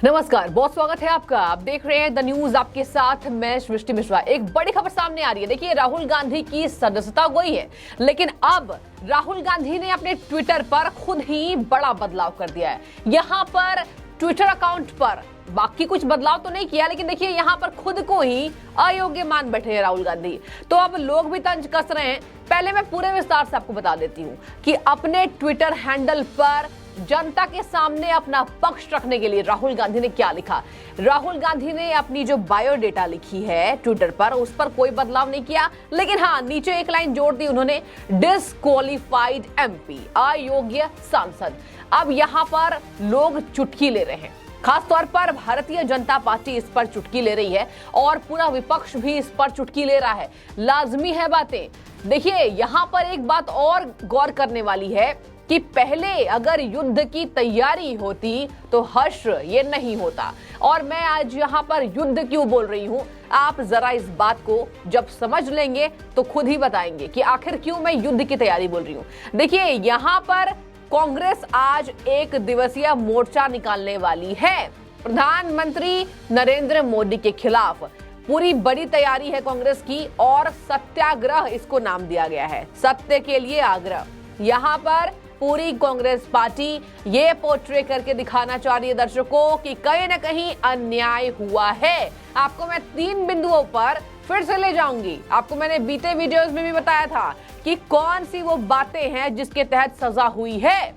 नमस्कार, बहुत स्वागत है आपका। आप देख रहे हैं द न्यूज, आपके साथ मैं सृष्टि मिश्रा। एक बड़ी खबर सामने आ रही है। देखिए, राहुल गांधी की सदस्यता गई है, लेकिन अब राहुल गांधी ने अपने ट्विटर पर खुद ही बड़ा बदलाव कर दिया है। यहाँ पर ट्विटर अकाउंट पर बाकी कुछ बदलाव तो नहीं किया, लेकिन देखिए यहाँ पर खुद को ही अयोग्य मान बैठे हैं राहुल गांधी। तो अब लोग भी तंज कस रहे हैं। पहले मैं पूरे विस्तार से आपको बता देती हूँ कि अपने ट्विटर हैंडल पर जनता के सामने अपना पक्ष रखने के लिए राहुल गांधी ने क्या लिखा। राहुल गांधी ने अपनी जो बायोडेटा लिखी है ट्विटर पर, उस पर कोई बदलाव नहीं किया, लेकिन हाँ, नीचे एक लाइन जोड़ दी उन्होंने, डिसक्वालिफाइड एमपी, अयोग्य सांसद। अब यहाँ पर लोग चुटकी ले रहे हैं, खासतौर पर भारतीय जनता पार्टी इस पर चुटकी ले रही है और पूरा विपक्ष भी इस पर चुटकी ले रहा है। लाजमी है बातें। देखिए, यहाँ पर एक बात और गौर करने वाली है कि पहले अगर युद्ध की तैयारी होती तो हर्ष ये नहीं होता। और मैं आज यहाँ पर युद्ध क्यों बोल रही हूँ, आप जरा इस बात को जब समझ लेंगे तो खुद ही बताएंगे कि आखिर क्यों मैं युद्ध की तैयारी बोल रही हूँ। देखिए, यहाँ पर कांग्रेस आज एक दिवसीय मोर्चा निकालने वाली है प्रधानमंत्री नरेंद्र मोदी के खिलाफ। पूरी बड़ी तैयारी है कांग्रेस की और सत्याग्रह इसको नाम दिया गया है, सत्य के लिए आग्रह। यहाँ पर पूरी कांग्रेस पार्टी ये पोर्ट्रे करके दिखाना चाह रही है दर्शकों कि कहीं ना कहीं अन्याय हुआ है। आपको मैं 3 बिंदुओं पर फिर से ले जाऊंगी। आपको मैंने बीते वीडियोस में भी बताया था कि कौन सी वो बातें हैं जिसके तहत सजा हुई है,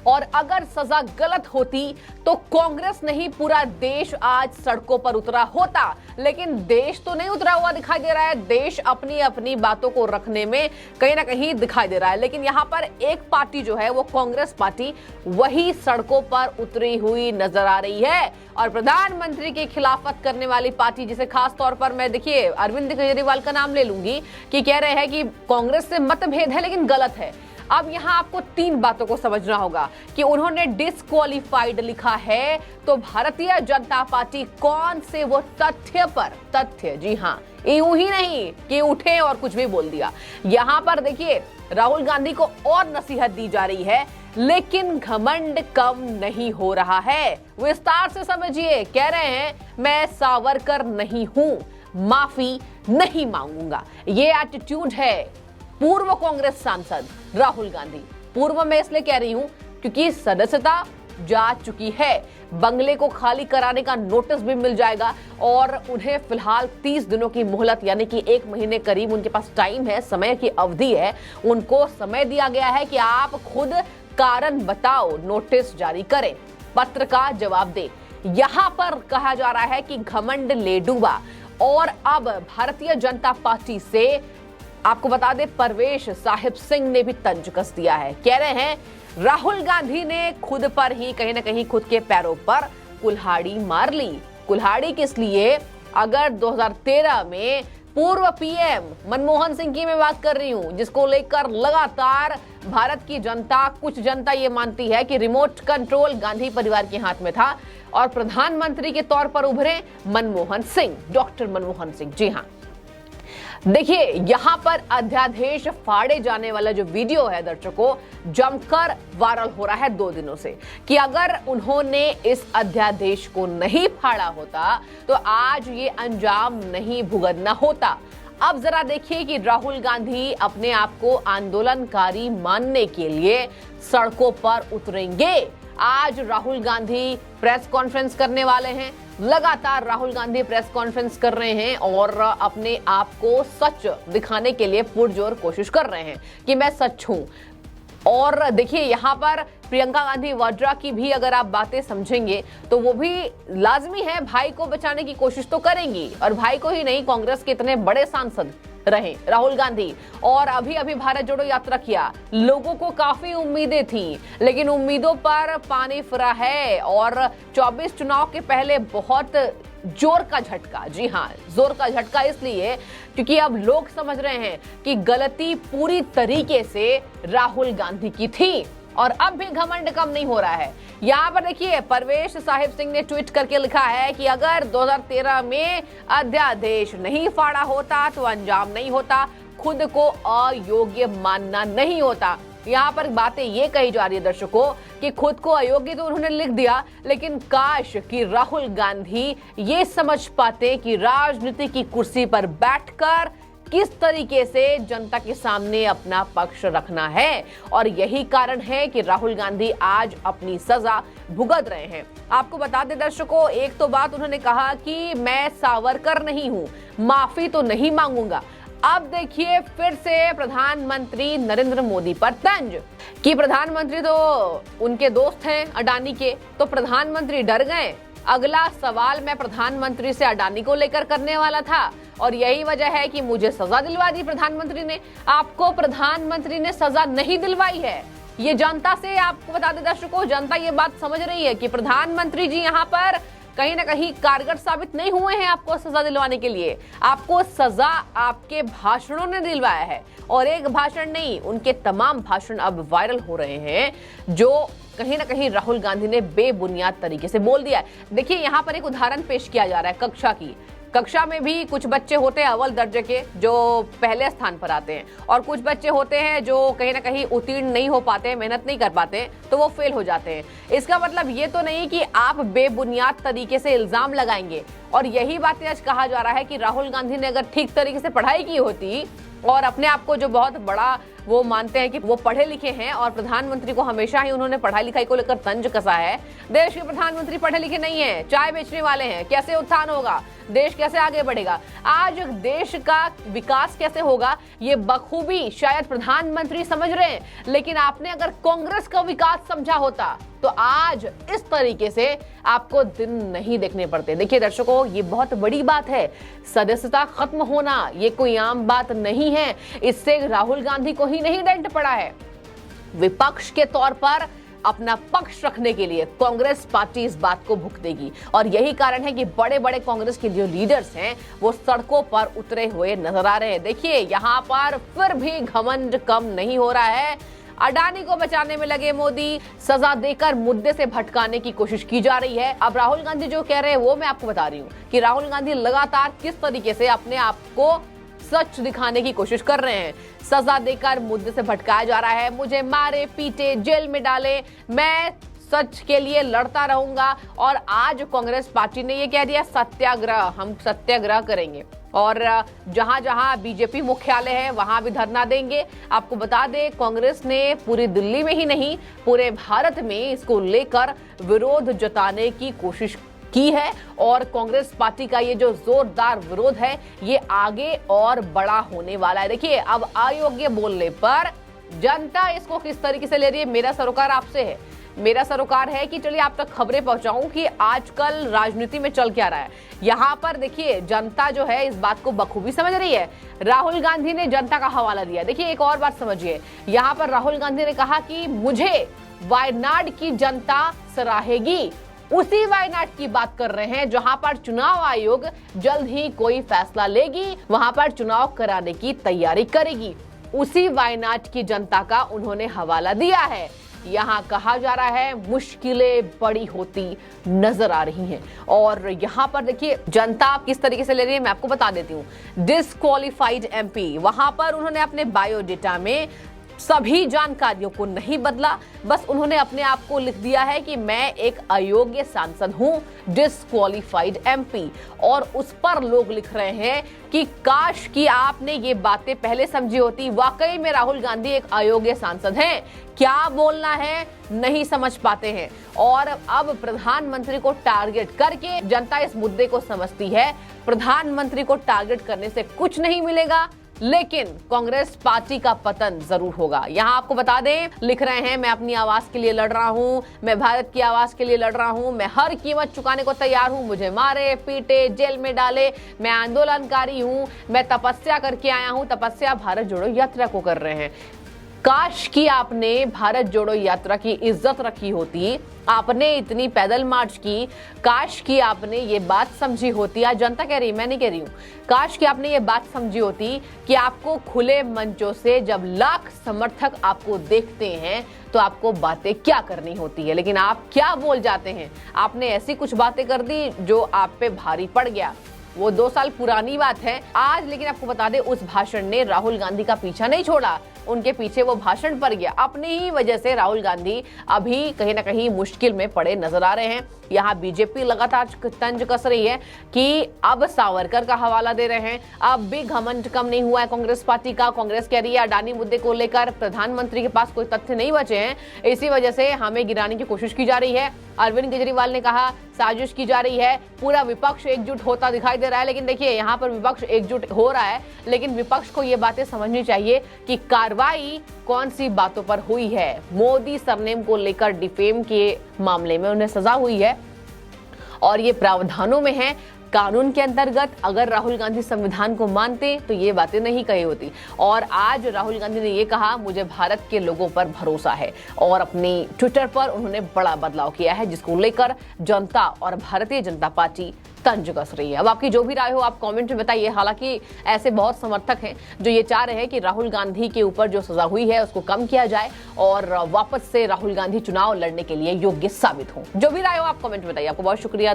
और अगर सजा गलत होती तो कांग्रेस नहीं पूरा देश आज सड़कों पर उतरा होता। लेकिन देश तो नहीं उतरा हुआ दिखाई दे रहा है, देश अपनी अपनी बातों को रखने में कहीं ना कहीं दिखाई दे रहा है। लेकिन यहाँ पर एक पार्टी जो है वो कांग्रेस पार्टी, वही सड़कों पर उतरी हुई नजर आ रही है। और प्रधानमंत्री की खिलाफत करने वाली पार्टी, जिसे खास तौर पर मैं देखिए अरविंद केजरीवाल का नाम ले लूंगी, कि कह रहे हैं कि कांग्रेस से मतभेद है लेकिन गलत है। अब यहाँ आपको 3 बातों को समझना होगा कि उन्होंने डिसक्वालिफाइड लिखा है तो भारतीय जनता पार्टी कौन से वो तथ्य, जी हाँ, यूं ही नहीं कि उठे और कुछ भी बोल दिया। यहाँ पर देखिए राहुल गांधी को और नसीहत दी जा रही है, लेकिन घमंड कम नहीं हो रहा है। विस्तार से समझिए, कह रहे हैं मैं सावरकर नहीं हूं, माफी नहीं मांगूंगा। ये एटीट्यूड है पूर्व कांग्रेस सांसद राहुल गांधी। पूर्व में इसलिए कह रही हूं क्योंकि सदस्यता जा चुकी है, बंगले को खाली कराने का नोटिस भी मिल जाएगा और उन्हें फिलहाल 30 दिनों की मोहलत, यानी कि 1 महीने करीब उनके पास टाइम है, समय की अवधि है। उनको समय दिया गया है कि आप खुद कारण बताओ, नोटिस जारी करें, पत्र का जवाब दे। यहां पर कहा जा रहा है कि घमंड ले डूबा। और अब भारतीय जनता पार्टी से आपको बता दें, परवेश साहिब सिंह ने भी तंज कस दिया है। कह रहे हैं राहुल गांधी ने खुद पर ही कहीं ना कहीं खुद के पैरों पर कुल्हाड़ी मार ली। कुल्हाड़ी किस लिए? अगर 2013 में पूर्व पीएम मनमोहन सिंह की मैं बात कर रही हूं, जिसको लेकर लगातार भारत की जनता, कुछ जनता ये मानती है कि रिमोट कंट्रोल गांधी परिवार के हाथ में था और प्रधानमंत्री के तौर पर उभरे मनमोहन सिंह, डॉक्टर मनमोहन सिंह। जी हाँ, देखिए यहाँ पर अध्यादेश फाड़े जाने वाला जो वीडियो है दर्शकों, जमकर वायरल हो रहा है 2 दिनों से, कि अगर उन्होंने इस अध्यादेश को नहीं फाड़ा होता तो आज ये अंजाम नहीं भुगतना होता। अब जरा देखिए कि राहुल गांधी अपने आप को आंदोलनकारी मानने के लिए सड़कों पर उतरेंगे। आज राहुल गांधी प्रेस कॉन्फ्रेंस करने वाले हैं। लगातार राहुल गांधी प्रेस कॉन्फ्रेंस कर रहे हैं और अपने आप को सच दिखाने के लिए पुरजोर कोशिश कर रहे हैं कि मैं सच हूं। और देखिए यहाँ पर प्रियंका गांधी वाड्रा की भी अगर आप बातें समझेंगे तो वो भी लाजमी है, भाई को बचाने की कोशिश तो करेंगी। और भाई को ही नहीं, कांग्रेस के इतने बड़े सांसद रहे राहुल गांधी, और अभी अभी भारत जोड़ो यात्रा किया। लोगों को काफी उम्मीदें थी, लेकिन उम्मीदों पर पानी फिरा है। और 24 चुनाव के पहले बहुत जोर का झटका, जी हाँ, जोर का झटका इसलिए क्योंकि अब लोग समझ रहे हैं कि गलती पूरी तरीके से राहुल गांधी की थी और अब भी घमंड कम नहीं हो रहा है। यहाँ पर देखिए परवेश साहिब सिंह ने ट्वीट करके लिखा है कि अगर 2013 में अध्यादेश नहीं फाड़ा होता तो अंजाम नहीं होता, खुद को अयोग्य मानना नहीं होता। यहाँ पर बातें ये कही जा रही है दर्शकों कि खुद को अयोग्य तो उन्होंने लिख दिया, लेकिन काश कि राहुल गांधी ये समझ पाते कि राजनीति की कुर्सी पर बैठकर किस तरीके से जनता के सामने अपना पक्ष रखना है। और यही कारण है कि राहुल गांधी आज अपनी सजा भुगत रहे हैं। आपको बता दें दर्शकों, एक तो बात उन्होंने कहा कि मैं सावरकर नहीं हूं, माफी तो नहीं मांगूंगा। अब देखिए फिर से प्रधानमंत्री नरेंद्र मोदी पर तंज कि प्रधानमंत्री तो उनके दोस्त हैं अडानी के, तो प्रधानमंत्री डर गए। अगला सवाल मैं प्रधानमंत्री से अडानी को लेकर करने वाला था और यही वजह है कि मुझे सजा दिलवा दी प्रधानमंत्री ने। आपको प्रधानमंत्री ने सजा नहीं दिलवाई है, ये जनता से आपको बता दें दर्शकों, जनता ये बात समझ रही है कि प्रधानमंत्री जी यहाँ पर कहीं ना कहीं कारगर साबित नहीं हुए हैं आपको सजा दिलवाने के लिए। आपको सजा आपके भाषणों ने दिलवाया है, और एक भाषण नहीं, उनके तमाम भाषण अब वायरल हो रहे हैं जो कहीं ना कहीं राहुल गांधी ने बेबुनियाद तरीके से बोल दिया है। देखिए यहाँ पर एक उदाहरण पेश किया जा रहा है कक्षा की। कक्षा में भी कुछ बच्चे होते हैं अव्वल दर्जे के जो पहले स्थान पर आते हैं, और कुछ बच्चे होते हैं जो कहीं ना कहीं उत्तीर्ण नहीं हो पाते हैं, मेहनत नहीं कर पाते हैं, तो वो फेल हो जाते हैं। इसका मतलब ये तो नहीं कि आप बेबुनियाद तरीके से इल्जाम लगाएंगे। और यही बातें आज कहा जा रहा है कि राहुल गांधी ने अगर ठीक तरीके से पढ़ाई की होती और अपने आप को जो बहुत बड़ा वो मानते हैं कि वो पढ़े लिखे हैं, और प्रधानमंत्री को हमेशा ही उन्होंने पढ़ाई लिखाई को लेकर तंज कसा है। देश के प्रधानमंत्री पढ़े लिखे नहीं है, चाय बेचने वाले हैं। कैसे उत्थान होगा, देश कैसे आगे बढ़ेगा, आज देश का विकास कैसे होगा, ये बखूबी शायद प्रधानमंत्री समझ रहे हैं। लेकिन आपने अगर कांग्रेस का विकास समझा होता तो आज इस तरीके से आपको दिन नहीं देखने पड़ते। देखिए दर्शकों, ये बहुत बड़ी बात है। सदस्यता खत्म होना ये कोई आम बात नहीं है। इससे राहुल गांधी को ही नहीं दंड पड़ा है, विपक्ष के तौर पर अपना पक्ष रखने के लिए कांग्रेस पार्टी इस बात को भुगतेगी। और यही कारण है कि बड़े बड़े कांग्रेस के जो लीडर्स हैं वो सड़कों पर उतरे हुए नजर आ रहे हैं। देखिए यहाँ पर फिर भी घमंड कम नहीं हो रहा है। अडानी को बचाने में लगे मोदी, सजा देकर मुद्दे से भटकाने की कोशिश की जा रही है। अब राहुल गांधी जो कह रहे हैं वो मैं आपको बता रही हूँ कि राहुल गांधी लगातार किस तरीके से अपने आप को सच दिखाने की कोशिश कर रहे हैं। सजा देकर मुद्दे से भटकाया जा रहा है, मुझे मारे पीटे जेल में डाले, मैं सच के लिए लड़ता रहूंगा। और आज कांग्रेस पार्टी ने ये कह दिया सत्याग्रह, हम सत्याग्रह करेंगे और जहां जहां बीजेपी मुख्यालय है वहां भी धरना देंगे। आपको बता दें कांग्रेस ने पूरी दिल्ली में ही नहीं पूरे भारत में इसको लेकर विरोध जताने की कोशिश की है, और कांग्रेस पार्टी का ये जो जोरदार विरोध है ये आगे और बड़ा होने वाला है। देखिए अब अयोग्य बोलने पर जनता इसको किस तरीके से ले रही है। मेरा सरोकार आपसे है, मेरा सरोकार है कि चलिए आप तक खबरें पहुंचाऊं कि आजकल राजनीति में चल क्या रहा है। यहाँ पर देखिए जनता जो है इस बात को बखूबी समझ रही है। राहुल गांधी ने जनता का हवाला दिया। देखिए एक और बात समझिए, यहाँ पर राहुल गांधी ने कहा कि मुझे वायनाड की जनता सराहेगी। उसी वायनाड की बात कर रहे हैं जहां पर चुनाव आयोग जल्द ही कोई फैसला लेगी, वहां पर चुनाव कराने की तैयारी करेगी। उसी वायनाड की जनता का उन्होंने हवाला दिया है। यहाँ कहा जा रहा है मुश्किलें बड़ी होती नजर आ रही हैं, और यहाँ पर देखिए जनता किस तरीके से ले रही है मैं आपको बता देती हूँ। डिस्क्वालिफाइड एमपी, वहां पर उन्होंने अपने बायोडेटा में सभी जानकारियों को नहीं बदला, बस उन्होंने अपने आप को लिख दिया है कि मैं एक अयोग्य सांसद हूं, डिस्क्वालिफाइड एमपी। और उस पर लोग लिख रहे हैं कि काश कि आपने ये बातें पहले समझी होती, वाकई में राहुल गांधी एक अयोग्य सांसद हैं, क्या बोलना है नहीं समझ पाते हैं। और अब प्रधानमंत्री को टारगेट करके जनता इस मुद्दे को समझती है। प्रधानमंत्री को टारगेट करने से कुछ नहीं मिलेगा, लेकिन कांग्रेस पार्टी का पतन जरूर होगा। यहाँ आपको बता दें लिख रहे हैं मैं अपनी आवाज के लिए लड़ रहा हूँ, मैं भारत की आवाज के लिए लड़ रहा हूँ, मैं हर कीमत चुकाने को तैयार हूँ, मुझे मारे पीटे जेल में डाले, मैं आंदोलनकारी हूँ, मैं तपस्या करके आया हूँ। तपस्या भारत जोड़ो यात्रा को कर रहे हैं। काश कि आपने भारत जोड़ो यात्रा की इज्जत रखी होती, आपने इतनी पैदल मार्च की, काश कि आपने ये बात समझी होती। आज जनता कह रही, मैं नहीं कह रही हूँ, काश कि आपने ये बात समझी होती कि आपको खुले मंचों से जब लाख समर्थक आपको देखते हैं तो आपको बातें क्या करनी होती है, लेकिन आप क्या बोल जाते हैं। आपने ऐसी कुछ बातें कर दी जो आप पे भारी पड़ गया। वो 2 साल पुरानी बात है आज, लेकिन आपको बता दें उस भाषण ने राहुल गांधी का पीछा नहीं छोड़ा। उनके पीछे वो भाषण पर गया। अपनी ही वजह से राहुल गांधी अभी कहीं ना कहीं मुश्किल में पड़े नजर आ रहे हैं। यहाँ बीजेपी लगातार तंज कस रही है कि अब सावरकर का हवाला दे रहे हैं, अब भी घमंड कम नहीं हुआ है कांग्रेस पार्टी का। कांग्रेस कह रही है अडानी मुद्दे को लेकर प्रधानमंत्री के पास कोई तथ्य नहीं बचे हैं, इसी वजह से हमें गिराने की कोशिश की जा रही है। अरविंद केजरीवाल ने कहा साजिश की जा रही है, पूरा विपक्ष एकजुट होता दिखाई दे रहा है। लेकिन देखिए यहाँ पर विपक्ष एकजुट हो रहा है, लेकिन विपक्ष को ये बातें समझनी चाहिए कि कार्रवाई कौन सी बातों पर हुई है। मोदी सरनेम को लेकर डिफेम के मामले में उन्हें सजा हुई है और ये प्रावधानों में है कानून के अंतर्गत। अगर राहुल गांधी संविधान को मानते तो ये बातें नहीं कही होती। और आज राहुल गांधी ने ये कहा मुझे भारत के लोगों पर भरोसा है, और अपनी ट्विटर पर उन्होंने बड़ा बदलाव किया है जिसको लेकर जनता और भारतीय जनता पार्टी तंज कस रही है। अब आपकी जो भी राय हो आप कमेंट में बताइए। हालांकि ऐसे बहुत समर्थक हैं जो ये चाह रहे हैं कि राहुल गांधी के ऊपर जो सजा हुई है उसको कम किया जाए और वापस से राहुल गांधी चुनाव लड़ने के लिए योग्य साबित हो। जो भी राय हो आप कमेंट में बताइए। आपको बहुत शुक्रिया।